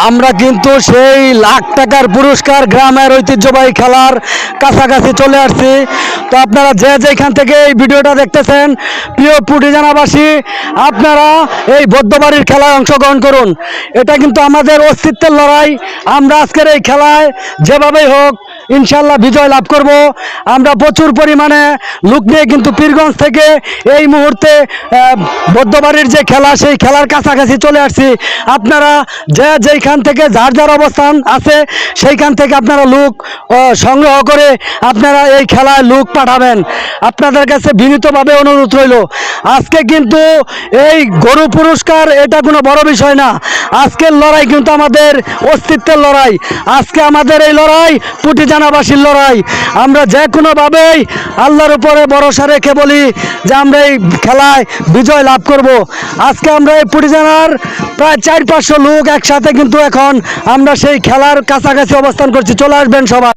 আমরা কিন্তু সেই লাখ টাকার পুরস্কার গ্রামের ঐতিহ্যবাহী খেলার কাছাকাছি চলে আসছি। তো আপনারা যে যেখান থেকে এই ভিডিওটা দেখতেছেন, প্রিয় পুটিজানাবাসী, আপনারা এই বৌদ্ধবাড়ির খেলায় অংশগ্রহণ করুন। এটা কিন্তু আমাদের অস্তিত্বের লড়াই। আমরা আজকের এই খেলায় যেভাবেই হোক ইনশাল্লাহ বিজয় লাভ করব। আমরা প্রচুর পরিমাণে লোক নিয়ে কিন্তু পীরগঞ্জ থেকে এই মুহূর্তে বৌদ্ধবাড়ির যে খেলা, সেই খেলার কাছাকাছি চলে আসছি। আপনারা যে যেইখান থেকে যার যার অবস্থান আছে সেইখান থেকে আপনারা লোক সংগ্রহ করে আপনারা এই খেলায় লোক পাঠাবেন। আপনাদের কাছে বিনীতভাবে অনুরোধ রইল। আজকে কিন্তু এই গরু পুরস্কার এটা কোনো বড় বিষয় না। আজকের লড়াই কিন্তু আমাদের অস্তিত্বের লড়াই। আজকে আমাদের এই লড়াই পুটিজানাবাসীর লড়াই। আমরা যে কোনোভাবেই আল্লাহর উপরে ভরসা রেখে বলি যে আমরা এই খেলায় বিজয় লাভ করব। আজকে আমরা এই পুটিজানার প্রায় 400-500 লোক একসাথে কিন্তু এখন আমরা সেই খেলার কাছাকাছি অবস্থান করছি। চলে আসবেন সবাই।